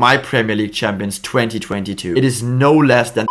my Premier League champions 2022. It is no less than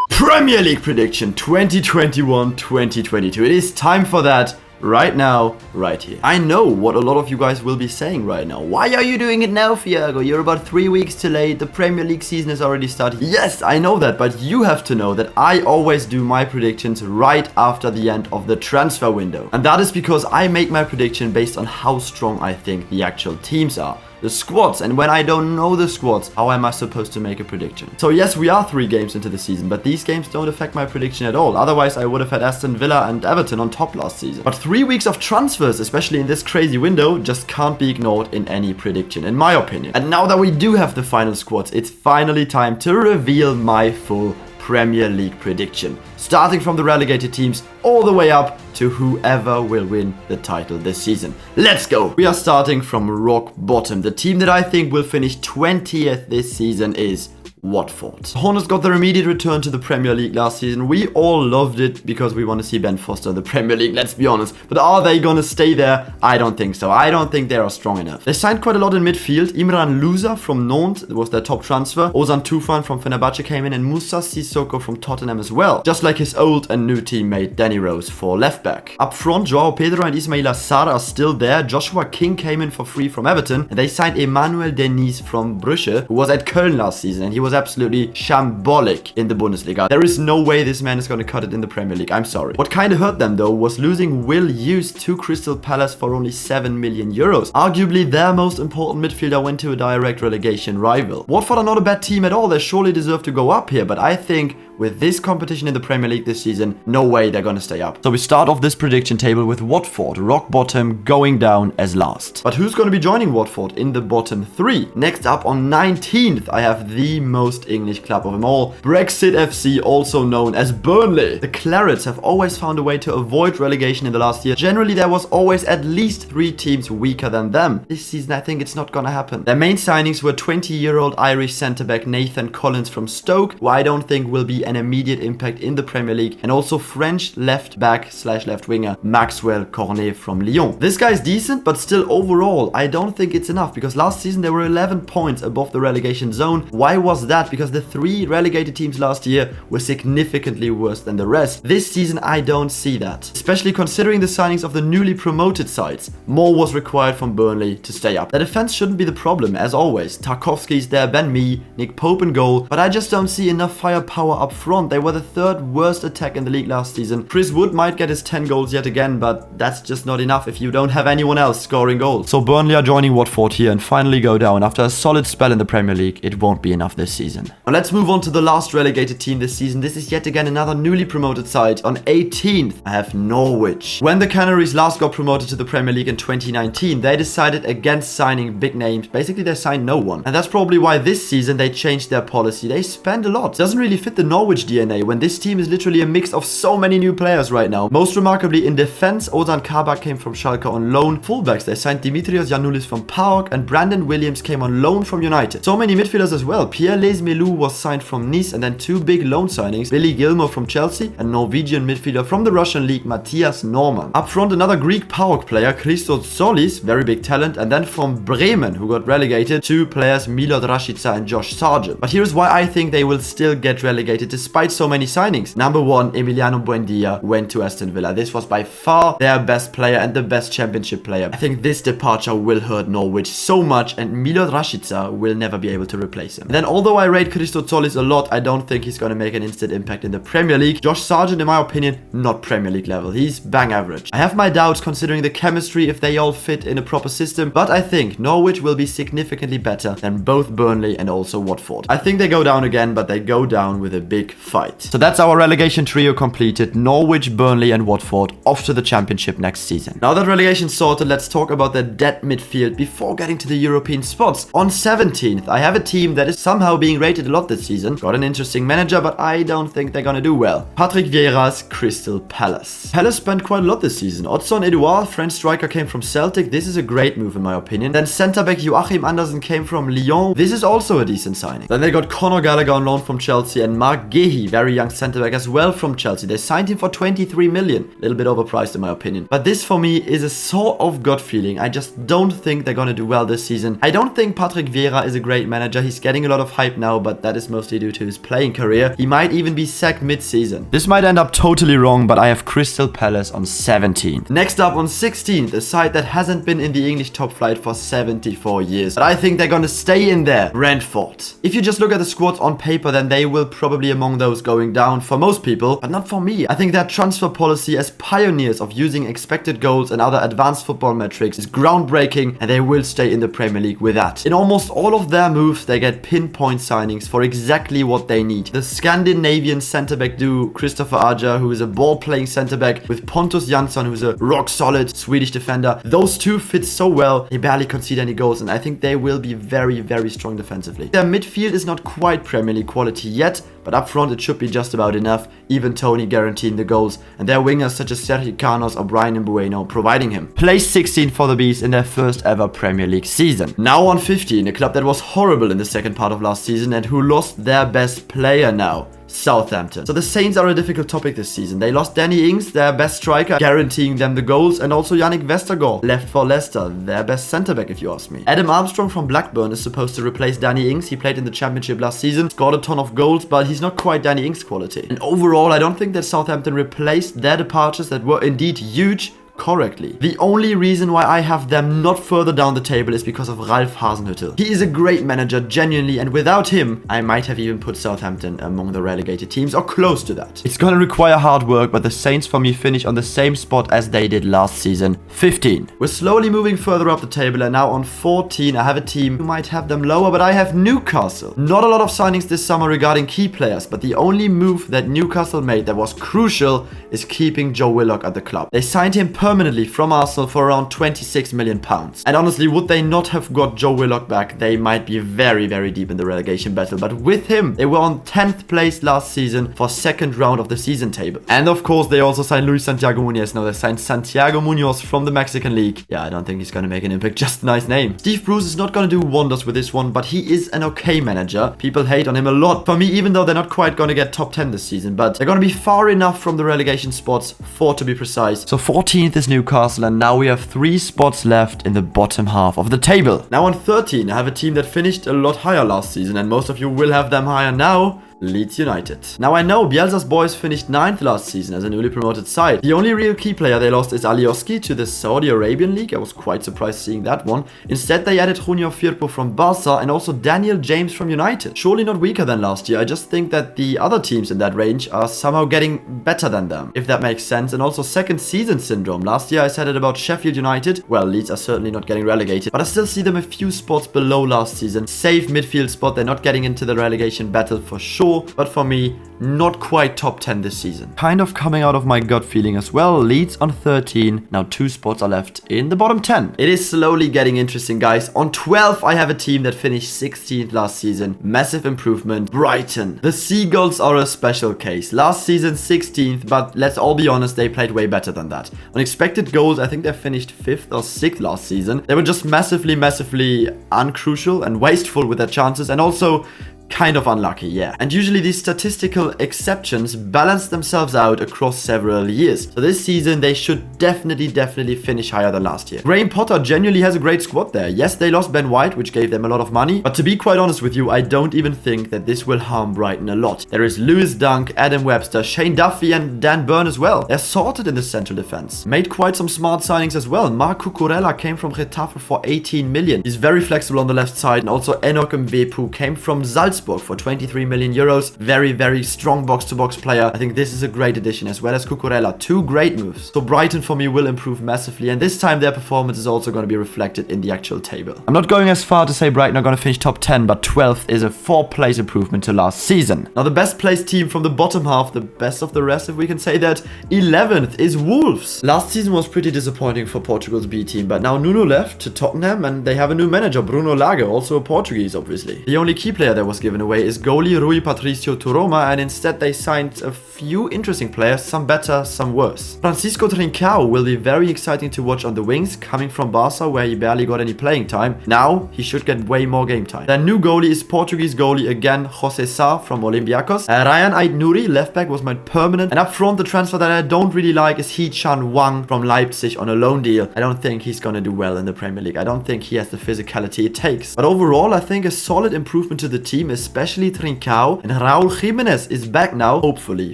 Premier League prediction 2021-2022. It is time for that. Right now, right here. I know what a lot of you guys will be saying right now. Why are you doing it now, Fiago? You're about 3 weeks too late. The Premier League season has already started. Yes, I know that, but you have to know that I always do my predictions right after the end of the transfer window. And that is because I make my prediction based on how strong I think the actual teams are. The squads, and when I don't know the squads, how am I supposed to make a prediction? So yes, we are 3 games into the season, but these games don't affect my prediction at all. Otherwise, I would have had Aston Villa and Everton on top last season. But 3 weeks of transfers, especially in this crazy window, just can't be ignored in any prediction, in my opinion. And now that we do have the final squads, it's finally time to reveal my full Premier League prediction. Starting from the relegated teams all the way up to whoever will win the title this season. Let's go! We are starting from rock bottom. The team that I think will finish 20th this season is Watford. The Hornets got their immediate return to the Premier League last season. We all loved it because we want to see Ben Foster in the Premier League, let's be honest. But are they going to stay there? I don't think so. I don't think they are strong enough. They signed quite a lot in midfield. Imran Louza from Nantes was their top transfer. Ozan Tufan from Fenerbahce came in, and Moussa Sissoko from Tottenham as well. Just like his old and new teammate Danny Rose for left back. Up front, Joao Pedro and Ismail Assar are still there. Joshua King came in for free from Everton, and they signed Emmanuel Denise from Brugge, who was at Köln last season, and he was absolutely shambolic in the Bundesliga. There is no way this man is going to cut it in the Premier League. I'm sorry. What kind of hurt them though was losing Will Hughes to Crystal Palace for only 7 million euros. Arguably their most important midfielder went to a direct relegation rival. Watford are not a bad team at all. They surely deserve to go up here, but I think with this competition in the Premier League this season, no way they're going to stay up. So we start off this prediction table with Watford, rock bottom, going down as last. But who's going to be joining Watford in the bottom 3? Next up on 19th, I have the most English club of them all, Brexit FC, also known as Burnley. The Clarets have always found a way to avoid relegation in the last year. Generally, there was always at least 3 teams weaker than them. This season, I think it's not going to happen. Their main signings were 20-year-old Irish centre-back Nathan Collins from Stoke, who I don't think will be an immediate impact in the Premier League, and also French left back / left winger Maxwell Cornet from Lyon. This guy is decent, but still overall I don't think it's enough, because last season they were 11 points above the relegation zone. Why was that? Because the 3 relegated teams last year were significantly worse than the rest. This season I don't see that, especially considering the signings of the newly promoted sides. More was required from Burnley to stay up. The defense shouldn't be the problem, as always. Tarkowski's there, Ben Mee, Nick Pope in goal, but I just don't see enough firepower up front. They were the 3rd worst attack in the league last season. Chris Wood might get his 10 goals yet again, but that's just not enough if you don't have anyone else scoring goals. So Burnley are joining Watford here and finally go down. After a solid spell in the Premier League, it won't be enough this season. Now let's move on to the last relegated team this season. This is yet again another newly promoted side. On 18th, I have Norwich. When the Canaries last got promoted to the Premier League in 2019, they decided against signing big names. Basically, they signed no one. And that's probably why this season they changed their policy. They spend a lot. It doesn't really fit the Norwich DNA when this team is literally a mix of so many new players right now. Most remarkably in defense, Ozan Kabak came from Schalke on loan. Fullbacks, they signed Dimitrios Giannoulis from PAOK and Brandon Williams came on loan from United. So many midfielders as well. Pierre Lesmelou was signed from Nice, and then 2 big loan signings, Billy Gilmour from Chelsea and Norwegian midfielder from the Russian league Matthias Norman. Up front, another Greek PAOK player, Christos Solis, very big talent, and then from Bremen, who got relegated, 2 players, Milot Rashica and Josh Sargent. But here's why I think they will still get relegated despite so many signings. Number 1, Emiliano Buendia went to Aston Villa. This was by far their best player and the best championship player. I think this departure will hurt Norwich so much, and Milot Rashica will never be able to replace him. And then although I rate Christos Solis a lot, I don't think he's going to make an instant impact in the Premier League. Josh Sargent, in my opinion, not Premier League level. He's bang average. I have my doubts considering the chemistry if they all fit in a proper system, but I think Norwich will be significantly better than both Burnley and also Watford. I think they go down again, but they go down with a big fight. So that's our relegation trio completed. Norwich, Burnley and Watford off to the Championship next season. Now that relegation's sorted, let's talk about the dead midfield before getting to the European spots. On 17th, I have a team that is somehow being rated a lot this season. Got an interesting manager, but I don't think they're gonna do well. Patrick Vieira's Crystal Palace. Palace spent quite a lot this season. Odsonne Edouard, French striker, came from Celtic. This is a great move in my opinion. Then centre-back Joachim Andersen came from Lyon. This is also a decent signing. Then they got Conor Gallagher on loan from Chelsea and Mark Gehi, very young centre-back as well from Chelsea. They signed him for 23 million. A little bit overpriced in my opinion. But this for me is a sort of gut feeling. I just don't think they're going to do well this season. I don't think Patrick Vieira is a great manager. He's getting a lot of hype now, but that is mostly due to his playing career. He might even be sacked mid-season. This might end up totally wrong, but I have Crystal Palace on 17th. Next up on 16th, a side that hasn't been in the English top flight for 74 years. But I think they're going to stay in there. Renfort. If you just look at the squads on paper, then they will probably among those going down for most people, but not for me. I think their transfer policy as pioneers of using expected goals and other advanced football metrics is groundbreaking, and they will stay in the Premier League with that. In almost all of their moves, they get pinpoint signings for exactly what they need. The Scandinavian centre-back duo Christopher Aja, who is a ball-playing centre-back, with Pontus Jansson, who's a rock-solid Swedish defender. Those two fit so well. They barely concede any goals, and I think they will be very, very strong defensively. Their midfield is not quite Premier League quality yet, but up front it should be just about enough, even Tony guaranteeing the goals, and their wingers such as Sergio Canos or Brian Mbueno providing him. Placed 16 for the Bees in their first ever Premier League season. Now on 15, a club that was horrible in the second part of last season and who lost their best player now. Southampton. So the Saints are a difficult topic this season. They lost Danny Ings, their best striker, guaranteeing them the goals, and also Yannick Vestergaard left for Leicester, their best centre-back if you ask me. Adam Armstrong from Blackburn is supposed to replace Danny Ings. He played in the Championship last season, scored a ton of goals, but he's not quite Danny Ings quality. And overall, I don't think that Southampton replaced their departures that were indeed huge correctly. The only reason why I have them not further down the table is because of Ralf Hasenhüttl. He is a great manager, genuinely, and without him, I might have even put Southampton among the relegated teams or close to that. It's gonna require hard work, but the Saints for me finish on the same spot as they did last season, 15. We're slowly moving further up the table, and now on 14, I have a team who might have them lower, but I have Newcastle. Not a lot of signings this summer regarding key players, but the only move that Newcastle made that was crucial is keeping Joe Willock at the club. They signed him permanently from Arsenal for around £26 million. And honestly, would they not have got Joe Willock back, they might be very, very deep in the relegation battle. But with him, they were on 10th place last season for second round of the season table. And of course, they also signed Luis Santiago Munoz. Now they signed Santiago Munoz from the Mexican League. Yeah, I don't think he's going to make an impact, just a nice name. Steve Bruce is not going to do wonders with this one, but he is an okay manager. People hate on him a lot. For me, even though they're not quite going to get top 10 this season, but they're going to be far enough from the relegation spots, 4 to be precise. So 14th is Newcastle, and now we have 3 spots left in the bottom half of the table. Now on 13, I have a team that finished a lot higher last season, and most of you will have them higher now. Leeds United. Now I know Bielsa's boys finished 9th last season as a newly promoted side. The only real key player they lost is Alioski to the Saudi Arabian League. I was quite surprised seeing that one. Instead they added Junior Firpo from Barca and also Daniel James from United. Surely not weaker than last year. I just think that the other teams in that range are somehow getting better than them, if that makes sense. And also second season syndrome. Last year I said it about Sheffield United. Well, Leeds are certainly not getting relegated, but I still see them a few spots below last season. Safe midfield spot. They're not getting into the relegation battle for sure. But for me, not quite top 10 this season. Kind of coming out of my gut feeling as well. Leeds on 13. Now 2 spots are left in the bottom 10. It is slowly getting interesting, guys. On 12, I have a team that finished 16th last season. Massive improvement. Brighton. The Seagulls are a special case. Last season 16th, but let's all be honest, they played way better than that. On expected goals, I think they finished 5th or 6th last season. They were just massively uncrucial and wasteful with their chances, and also kind of unlucky, yeah. And usually these statistical exceptions balance themselves out across several years. So this season they should definitely finish higher than last year. Graham Potter genuinely has a great squad there. Yes, they lost Ben White, which gave them a lot of money, but to be quite honest with you, I don't even think that this will harm Brighton a lot. There is Lewis Dunk, Adam Webster, Shane Duffy and Dan Burn as well. They're sorted in the central defense. Made quite some smart signings as well. Marc Cucurella came from Getafe for 18 million. He's very flexible on the left side, and also Enoch Mwepu came from Salzburg for 23 million euros. Very strong box-to-box player. I think this is a great addition, as well as Cucurella. 2 great moves. So Brighton for me will improve massively, and this time their performance is also going to be reflected in the actual table. I'm not going as far to say Brighton are going to finish top 10, but 12th is a 4-place improvement to last season. Now the best placed team from the bottom half, the best of the rest if we can say that, 11th is Wolves. Last season was pretty disappointing for Portugal's B team, but now Nuno left to Tottenham and they have a new manager, Bruno Lage, also a Portuguese obviously. The only key player that was given away is goalie Rui Patricio Turoma, and instead they signed a few interesting players, some better, some worse. Francisco Trincao will be very exciting to watch on the wings, coming from Barca where he barely got any playing time. Now he should get way more game time. Their new goalie is Portuguese goalie again Jose Sa from Olympiacos. Ryan Ait-Nouri, left back, was my permanent. And up front, the transfer that I don't really like is Hee-Chan Wang from Leipzig on a loan deal. I don't think he's gonna do well in the Premier League. I don't think he has the physicality it takes. But overall, I think a solid improvement to the team, especially Trincao. And Raul Jimenez is back now, hopefully,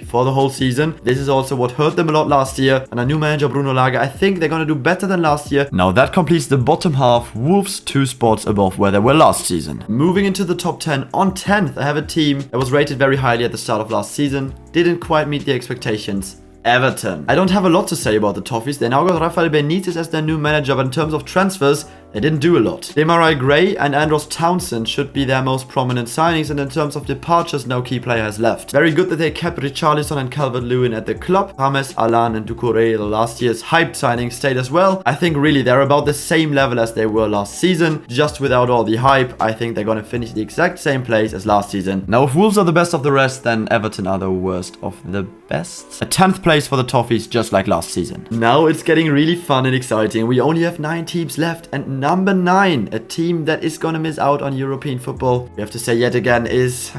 for the whole season. This is also what hurt them a lot last year. And a new manager, Bruno Lage, I think they're gonna do better than last year. Now that completes the bottom half. Wolves 2 spots above where they were last season. Moving into the top 10. On 10th, I have a team that was rated very highly at the start of last season. Didn't quite meet the expectations. Everton. I don't have a lot to say about the Toffees. They now got Rafael Benitez as their new manager, but in terms of transfers, they didn't do a lot. Demarai Gray and Andros Townsend should be their most prominent signings, and in terms of departures, no key player has left. Very good that they kept Richarlison and Calvert-Lewin at the club. James, Alan and Doucouré, last year's hype signing, stayed as well. I think really they're about the same level as they were last season, just without all the hype. I think they're gonna finish the exact same place as last season. Now if Wolves are the best of the rest, then Everton are the worst of the best. A 10th place for the Toffees, just like last season. Now it's getting really fun and exciting. We only have 9 teams left, and number 9, a team that is gonna miss out on European football, we have to say yet again, is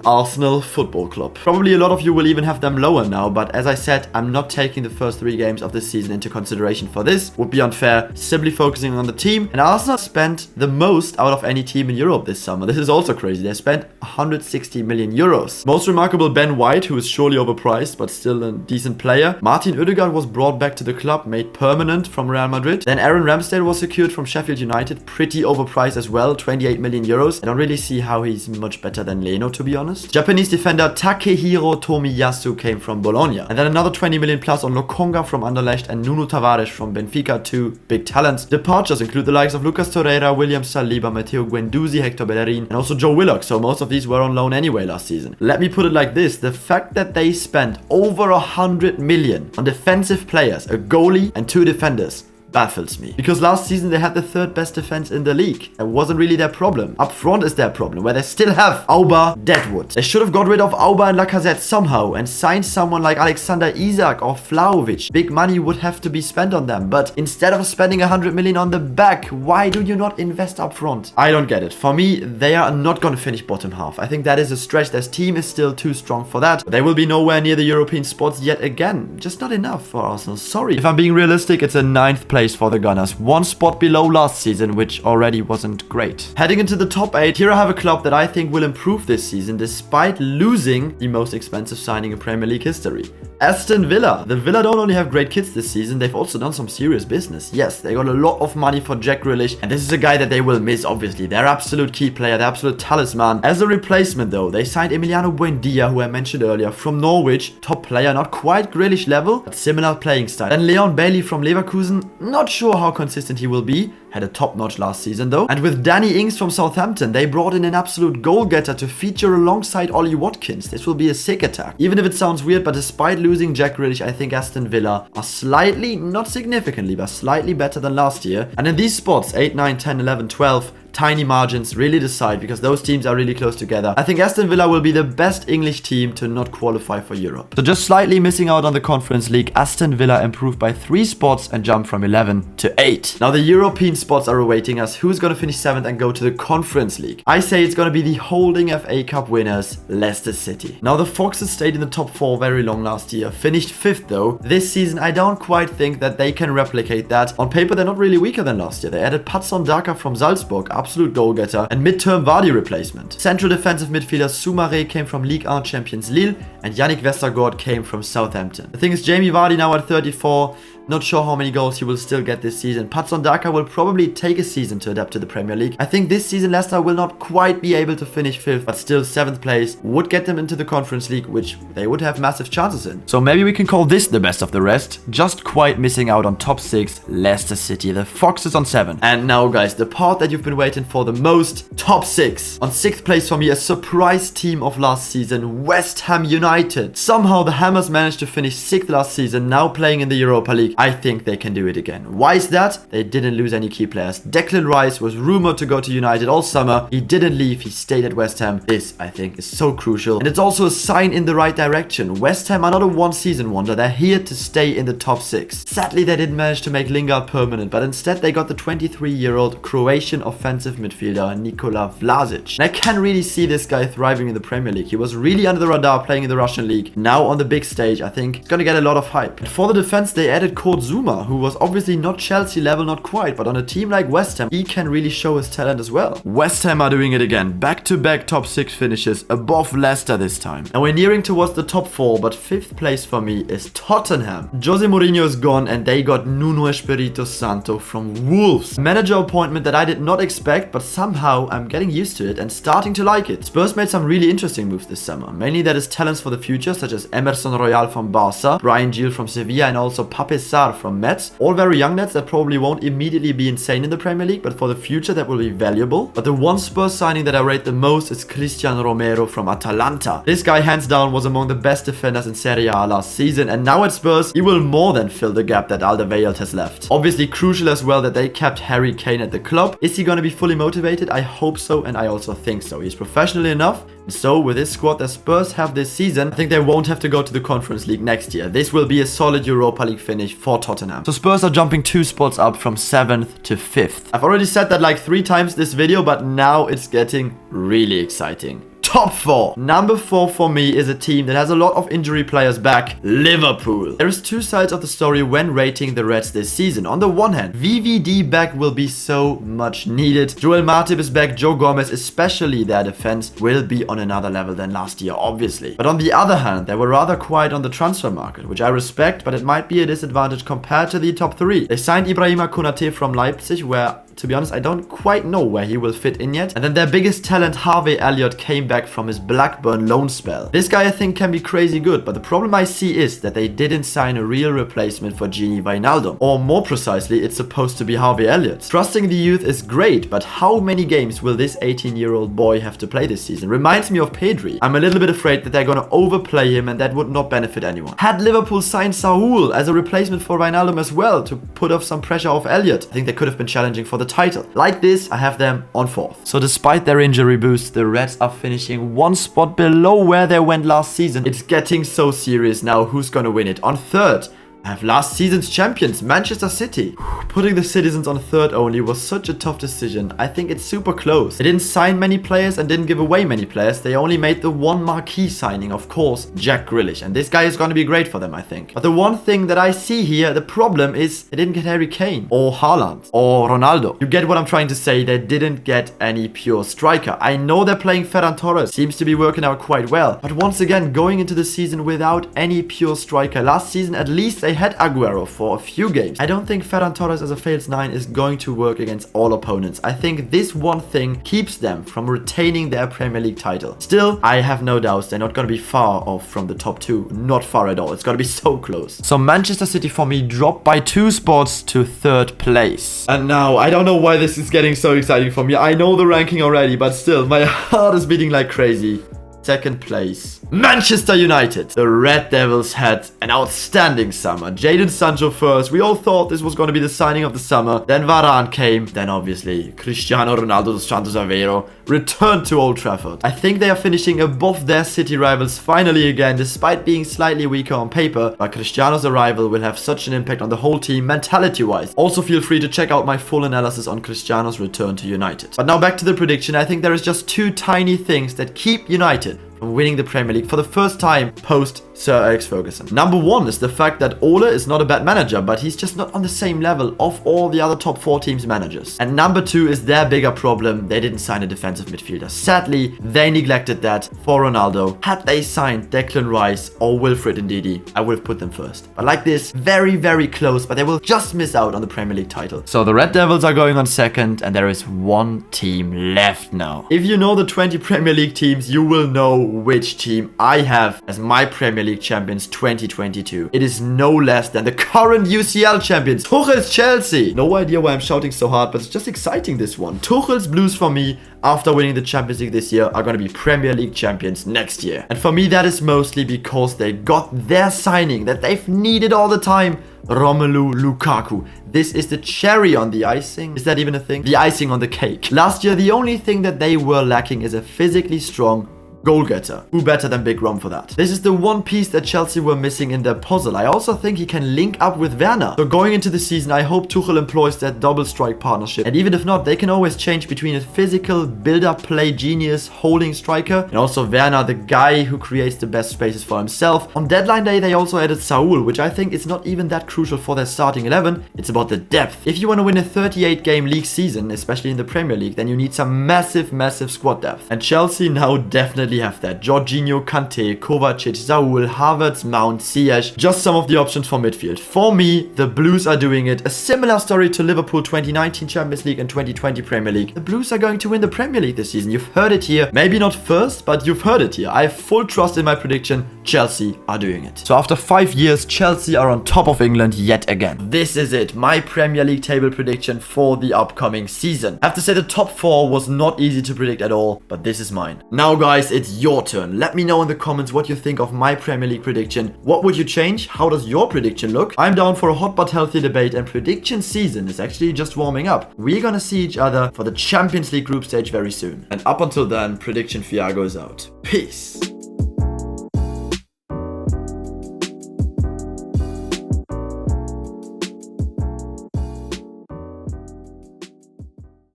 Arsenal Football Club. Probably a lot of you will even have them lower now, but as I said, I'm not taking the first 3 games of this season into consideration for this. Would be unfair, simply focusing on the team. And Arsenal spent the most out of any team in Europe this summer. This is also crazy. They spent 160 million euros. Most remarkable, Ben White, who is surely overpriced, but still a decent player. Martin Ødegaard was brought back to the club, made permanent from Real Madrid. Then Aaron Ramsdale was secured from Sheffield United. Pretty overpriced as well, 28 million euros. I don't really see how he's much better than Leno, to be honest. Japanese defender Takehiro Tomiyasu came from Bologna. And then another 20 million plus on Lokonga from Anderlecht and Nuno Tavares from Benfica, 2 big talents. Departures include the likes of Lucas Torreira, William Saliba, Matteo Guendouzi, Hector Bellerin, and also Joe Willock, so most of these were on loan anyway last season. Let me put it like this, the fact that they spent over 100 million on defensive players, a goalie and 2 defenders, baffles me. Because last season they had the 3rd best defense in the league. That wasn't really their problem. Up front is their problem, where they still have Auba, Deadwood. They should have got rid of Auba and Lacazette somehow and signed someone like Alexander Isak or Vlahovic. Big money would have to be spent on them, but instead of spending 100 million on the back, why do you not invest up front? I don't get it. For me, they are not going to finish bottom half. I think that is a stretch. Their team is still too strong for that. They will be nowhere near the European spots yet again. Just not enough for Arsenal. Sorry. If I'm being realistic, it's a 9th place for the Gunners, 1 spot below last season, which already wasn't great. Heading into the top 8, here I have a club that I think will improve this season despite losing the most expensive signing in Premier League history. Aston Villa. The Villa don't only have great kids this season, they've also done some serious business. Yes, they got a lot of money for Jack Grealish, and this is a guy that they will miss, obviously. Their absolute key player, their absolute talisman. As a replacement, though, they signed Emiliano Buendia, who I mentioned earlier, from Norwich. Top player, not quite Grealish level, but similar playing style. Then Leon Bailey from Leverkusen. Not sure how consistent he will be. Had a top notch last season though. And with Danny Ings from Southampton, they brought in an absolute goal-getter to feature alongside Ollie Watkins. This will be a sick attack. Even if it sounds weird, but despite losing Jack Grealish, I think Aston Villa are slightly, not significantly, but slightly better than last year. And in these spots, 8, 9, 10, 11, 12, tiny margins really decide because those teams are really close together. I think Aston Villa will be the best English team to not qualify for Europe. So just slightly missing out on the Conference League, Aston Villa improved by 3 spots and jumped from 11 to 8. Now the European spots are awaiting us. Who's going to finish 7th and go to the Conference League? I say it's going to be the holding FA Cup winners, Leicester City. Now the Foxes stayed in the top 4 very long last year, finished 5th though. This season I don't quite think that they can replicate that. On paper they're not really weaker than last year. They added Patson Daka from Salzburg, absolute goal-getter, and mid-term Vardy replacement. Central defensive midfielder Soumaré came from Ligue 1 champions Lille, and Yannick Westergaard came from Southampton. The thing is, Jamie Vardy now at 34, not sure how many goals he will still get this season. Patson Daka will probably take a season to adapt to the Premier League. I think this season Leicester will not quite be able to finish 5th, but still 7th place would get them into the Conference League, which they would have massive chances in. So maybe we can call this the best of the rest. Just quite missing out on top 6, Leicester City. The Foxes on 7. And now guys, the part that you've been waiting for the most, top 6. On 6th place for me, a surprise team of last season, West Ham United. Somehow the Hammers managed to finish 6th last season, now playing in the Europa League. League, I think they can do it again. Why is that? They didn't lose any key players. Declan Rice was rumored to go to United all summer. He didn't leave. He stayed at West Ham. This, I think, is so crucial. And it's also a sign in the right direction. West Ham are not a one-season wonder. They're here to stay in the top 6. Sadly, they didn't manage to make Lingard permanent, but instead they got the 23-year-old Croatian offensive midfielder Nikola Vlasic. And I can really see this guy thriving in the Premier League. He was really under the radar playing in the Russian league. Now on the big stage, I think he's gonna get a lot of hype. And for the defense, they added Kurt Zouma, who was obviously not Chelsea level, not quite, but on a team like West Ham, he can really show his talent as well. West Ham are doing it again. Back-to-back top 6 finishes above Leicester this time. And we're nearing towards the top 4, but 5th place for me is Tottenham. Jose Mourinho is gone and they got Nuno Espirito Santo from Wolves. Manager appointment that I did not expect, but somehow I'm getting used to it and starting to like it. Spurs made some really interesting moves this summer. Mainly that is talents for the future, such as Emerson Royal from Barca, Brian Gil from Sevilla, and also Pape Sarr from Metz. All very young nets that probably won't immediately be insane in the Premier League, but for the future that will be valuable. But the one Spurs signing that I rate the most is Christian Romero from Atalanta. This guy hands down was among the best defenders in Serie A last season, and now at Spurs he will more than fill the gap that Alderweireld has left. Obviously crucial as well that they kept Harry Kane at the club. Is he going to be fully motivated? I hope so, and I also think so. He's professional enough. So with this squad that Spurs have this season, I think they won't have to go to the Conference League next year. This will be a solid Europa League finish for Tottenham. So Spurs are jumping 2 spots up from 7th to 5th. I've already said that like 3 times this video, but now it's getting really exciting. Top 4. Number 4 for me is a team that has a lot of injury players back, Liverpool. There is 2 sides of the story when rating the Reds this season. On the one hand, VVD back will be so much needed. Joel Matip is back, Joe Gomez, especially their defense, will be on another level than last year, obviously. But on the other hand, they were rather quiet on the transfer market, which I respect, but it might be a disadvantage compared to the top 3. They signed Ibrahima Konate from Leipzig, where to be honest, I don't quite know where he will fit in yet. And then their biggest talent, Harvey Elliott, came back from his Blackburn loan spell. This guy I think can be crazy good, but the problem I see is that they didn't sign a real replacement for Gini Wijnaldum. Or more precisely, it's supposed to be Harvey Elliott. Trusting the youth is great, but how many games will this 18-year-old boy have to play this season? Reminds me of Pedri. I'm a little bit afraid that they're gonna overplay him and that would not benefit anyone. Had Liverpool signed Saul as a replacement for Wijnaldum as well to put off some pressure off Elliott, I think they could have been challenging for the title. Like this, I have them on 4th. So despite their injury boost, the Reds are finishing 1 spot below where they went last season. It's getting so serious now. Who's gonna win it? On 3rd, I have last season's champions, Manchester City. Putting the Citizens on 3rd only was such a tough decision. I think it's super close. They didn't sign many players and didn't give away many players. They only made the one marquee signing, of course, Jack Grealish. And this guy is going to be great for them, I think. But the one thing that I see here, the problem is they didn't get Harry Kane or Haaland or Ronaldo. You get what I'm trying to say? They didn't get any pure striker. I know they're playing Ferran Torres. Seems to be working out quite well. But once again, going into the season without any pure striker. Last season, at least they had Aguero for a few games. I don't think Ferran Torres as a false 9 is going to work against all opponents. I think this one thing keeps them from retaining their Premier League title. Still, I have no doubts they're not going to be far off from the top 2. Not far at all. It's going to be so close. So Manchester City for me dropped by 2 spots to 3rd place. And now, I don't know why this is getting so exciting for me. I know the ranking already, but still, my heart is beating like crazy. 2nd place, Manchester United. The Red Devils had an outstanding summer. Jadon Sancho first. We all thought this was going to be the signing of the summer. Then Varane came. Then obviously Cristiano Ronaldo dos Santos Aveiro returned to Old Trafford. I think they are finishing above their City rivals finally again, despite being slightly weaker on paper. But Cristiano's arrival will have such an impact on the whole team mentality-wise. Also feel free to check out my full analysis on Cristiano's return to United. But now back to the prediction. I think there is just 2 tiny things that keep United from winning the Premier League for the first time post Sir Alex Ferguson. Number 1 is the fact that Ole is not a bad manager, but he's just not on the same level of all the other top 4 teams' managers. And number 2 is their bigger problem. They didn't sign a defensive midfielder. Sadly, they neglected that for Ronaldo. Had they signed Declan Rice or Wilfred Ndidi, I would have put them first. But like this, very, very close, but they will just miss out on the Premier League title. So the Red Devils are going on 2nd, and there is 1 team left now. If you know the 20 Premier League teams, you will know which team I have as my Premier League champions 2022. It is no less than the current UCL champions, Tuchel's Chelsea. No idea why I'm shouting so hard, but it's just exciting, this one. Tuchel's Blues, for me, after winning the Champions League this year, are going to be Premier League champions next year. And for me, that is mostly because they got their signing that they've needed all the time, Romelu Lukaku. This is the cherry on the icing. Is that even a thing? The icing on the cake. Last year, the only thing that they were lacking is a physically strong goal-getter. Who better than Big Rom for that? This is the one piece that Chelsea were missing in their puzzle. I also think he can link up with Werner. So going into the season, I hope Tuchel employs that double strike partnership. And even if not, they can always change between a physical, build-up play genius, holding striker, and also Werner, the guy who creates the best spaces for himself. On deadline day, they also added Saul, which I think is not even that crucial for their starting 11. It's about the depth. If you want to win a 38-game league season, especially in the Premier League, then you need some massive squad depth. And Chelsea now definitely have that. Jorginho, Kante, Kovacic, Saul, Havertz, Mount, Ziyech. Just some of the options for midfield. For me, the Blues are doing it. A similar story to Liverpool 2019 Champions League and 2020 Premier League. The Blues are going to win the Premier League this season. You've heard it here. Maybe not first, but you've heard it here. I have full trust in my prediction. Chelsea are doing it. So after 5 years, Chelsea are on top of England yet again. This is it. My Premier League table prediction for the upcoming season. I have to say the top 4 was not easy to predict at all, but this is mine. Now guys, it's your turn. Let me know in the comments what you think of my Premier League prediction. What would you change? How does your prediction look? I'm down for a hot but healthy debate, and prediction season is actually just warming up. We're gonna see each other for the Champions League group stage very soon. And up until then, prediction Fiago is out. Peace.